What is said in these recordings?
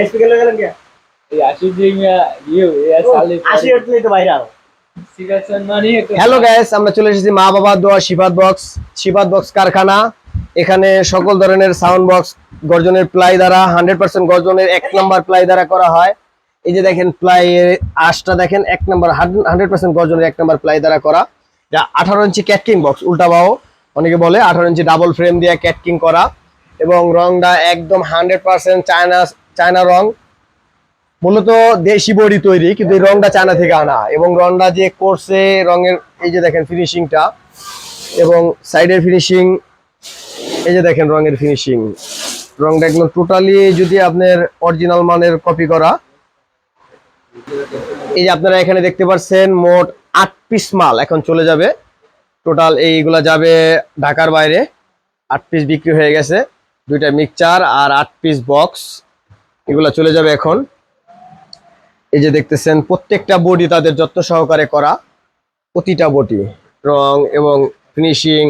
Speaker লাগালেন কি এই 80 দিন ইউ এই সালে 80 উঠলেই তো বাইরে আরো সিগারেট মানে হ্যালো গাইস, আমরা চলে এসেছি মা বাবা দোয়া শিফাত বক্স কারখানা। এখানে সকল ধরনের সাউন্ড বক্স গর্জনের প্লাই দ্বারা 100% গর্জনের 1 নাম্বার প্লাই দ্বারা করা হয়। এই যে দেখেন প্লাই এর আঁশটা দেখেন 1 নাম্বার 100% গর্জনের 1 নাম্বার প্লাই দ্বারা করা। যা 18 ইঞ্চি ক্যাটকিং বক্স, উল্টা বাও অনেকে বলে 18 ইঞ্চি ডাবল ফ্রেম দিয়ে ক্যাটকিং করা, এবং রংটা একদম 100% চায়না রং। মূলত দেশি বডি তৈরি, কিন্তু এই রংটা চায়না থেকে আনা, এবং রংটা যে করছে রঙের এই যে দেখেন ফিনিশিংটা এবং সাইডের ফিনিশিং, এই যে দেখেন রঙের ফিনিশিং, রংটা একদম টোটালি যদি আপনার অরিজিনাল মানের কপি করা। এই যে আপনারা এখানে দেখতে পাচ্ছেন মোট 8 পিস মাল এখন চলে যাবে। টোটাল এইগুলা যাবে ঢাকার বাইরে। 8 পিস বিক্রি হয়ে গেছে, 2টা মিক্সচার আর 8 পিস বক্স, এগুলা চলে যাবে এখন। এই যে দেখতেছেন প্রত্যেকটা বডি তাদের যত্ন সহকারে করা, প্রতিটা বডি রং এবং ফিনিশিং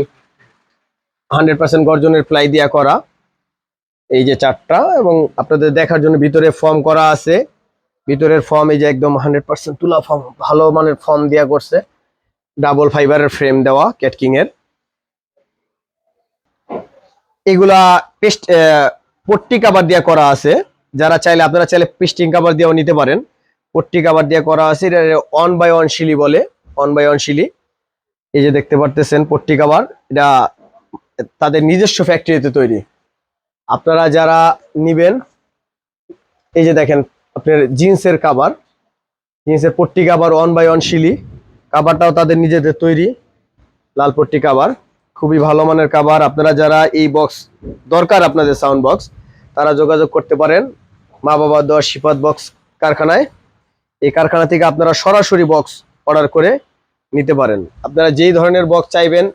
100% গর্জনের প্লাই দিয়া করা। এই যে 4টা, এবং আপনাদের দেখার জন্য ভিতরে ফর্ম করা আছে। ভিতরের ফর্ম এই যে একদম 100% তুলা ফর্ম, ভালো মানের ফর্ম দিয়া করছে, ডাবল ফাইবারের ফ্রেম দেওয়া ক্যাটকিং এর। এগুলা পেস্ট পট্টি কাভার দিয়া করা আছে, যারা চাইলে আপনারা চাইলে পেস্টিং কাভার দিয়েও নিতে পারেন। পট্টি কাভার দিয়ে করা আছে, এটা 1/1 শিলি বলে, 1/1 শিলি। এই যে দেখতে পারতেছেন পট্টি কাভার, এটা তাদের নিজস্ব ফ্যাক্টরিতে তৈরি। আপনারা যারা নিবেন, এই যে দেখেন আপনার জিন্সের কাভার, জিন্সের পট্টি কাভার 1/1 শিলি, কাভারটাও তাদের নিজেদের তৈরি, লাল পট্টি কাভার, খুবই ভালো মানের কাভার। আপনারা যারা এই বক্স দরকার আপনাদের সাউন্ড বক্স, তারা যোগাযোগ করতে পারেন মা বাবা দোয়া শিফাত বক্স কারখানায়। এই কারখানা থেকে আপনারা সরাসরি বক্স অর্ডার করে নিতে পারেন। আপনারা যেই ধরনের বক্স চাইবেন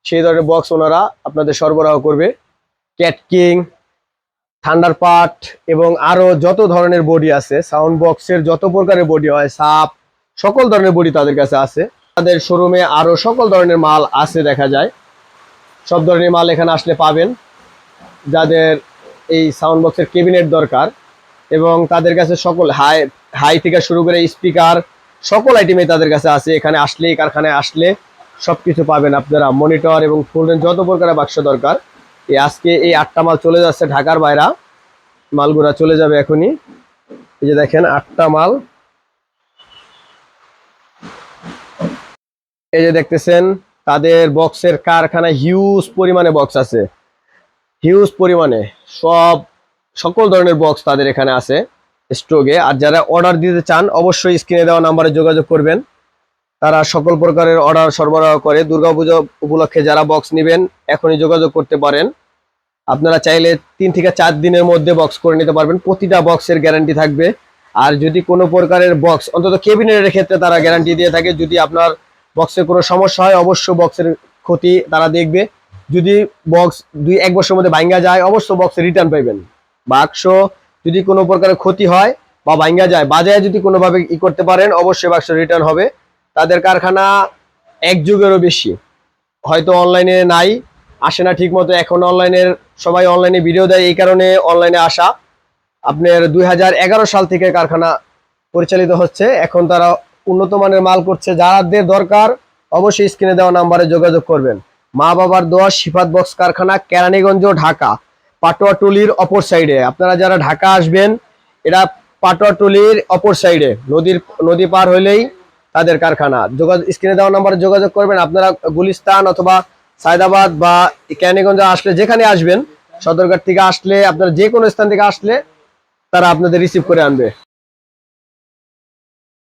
সেই ধরনের বক্স ওনারা আপনাদের সরবরাহ করবে। ক্যাটকিং, থান্ডার পার্ট এবং আরো যত ধরনের বডি আছে, সাউন্ড বক্সের যত প্রকারের বডি হয়, সাপ, সকল ধরনের বডি তাদের কাছে আছে। তাদের শোরুমে আরো সকল ধরনের মাল আছে, দেখা যায় সব ধরনের মাল এখানে আসলে পাবেন। যাদের এই সাউন্ড বক্সের ক্যাবিনেট দরকার, এবং তাদের কাছে সকল হাই থেকে শুরু করে স্পিকার সকল আইটেমই তাদের কাছে আছে। এখানে আসলে, এই কারখানায় আসলে সবকিছু পাবেন আপনারা। মনিটর এবং ফুল রেঞ্জ যত প্রকারের বাক্স দরকার। আজকে এই 8টা মাল চলে যাচ্ছে ঢাকার বাইরে, মালগুলা চলে যাবে এখনই। এই যে দেখেন 8টা মাল, এই যে দেখতেছেন তাদের বক্সের কারখানায় হিউজ পরিমাণে বক্স আছে, হিউজ পরিমাণে সকল ধরনের বক্স তাদের এখানে আছে স্টকে। আর যারা অর্ডার দিতে চান অবশ্যই স্ক্রিনে দেওয়া নাম্বারে যোগাযোগ করবেন। তারা সকল প্রকারের অর্ডার সরবরাহ করে। দুর্গাপূজা উপলক্ষে যারা বক্স নেবেন এখনই যোগাযোগ করতে পারেন। আপনারা চাইলে 3 থেকে 4 দিনের মধ্যে বক্স করে নিতে পারবেন। প্রতিটা বক্সের গ্যারান্টি থাকবে। আর যদি কোনো প্রকারের বক্স, অন্তত ক্যাবিনেটের ক্ষেত্রে তারা গ্যারান্টি দিয়ে থাকে, যদি আপনার বক্সে কোনো সমস্যা হয় অবশ্যই বক্সের ক্ষতি তারা দেখবে। যদি বক্স 2-1 বছরের মধ্যে ভাঙ্গা যায় অবশ্য বক্সে রিটার্ন পাইবেন। বাক্স যদি কোনো প্রকারের ক্ষতি হয় বা ভাঙ্গা যায়, বাজায় যদি কোনোভাবে করতে পারেন অবশ্যই বাক্স রিটার্ন হবে। তাদের কারখানা 1 যুগেরও বেশি, হয়তো অনলাইনে নাই, আসে না ঠিক মতো। এখন অনলাইনের সবাই অনলাইনে ভিডিও দেয়, এই কারণে অনলাইনে আসা। আপনার 2011 সাল থেকে কারখানা পরিচালিত হচ্ছে। এখন তারা উন্নত মানের মাল করছে। যাদের দরকার অবশ্যই স্ক্রিনে দেওয়া নাম্বারে যোগাযোগ করবেন। মা বাবার দোয়া শিফাত বক্স কারখানা, কেরানীগঞ্জ, ঢাকা, পাটোয়াটুলির অপর সাইডে। আপনারা যারা ঢাকা আসবেন, এটা পাটোয়াটুলির অপর সাইডে, নদী পার হইলেই তাদের কারখানা। স্ক্রিনে দেওয়া নাম্বারে যোগাযোগ করবেন। আপনারা গুলিস্তান অথবা সায়দাবাদ বা কেরানীগঞ্জ আসলে, যেখানে আসবেন, সদরঘাট থেকে আসলে, আপনারা যে কোনো স্থান থেকে আসলে তারা আপনাদের রিসিভ করে আনবে।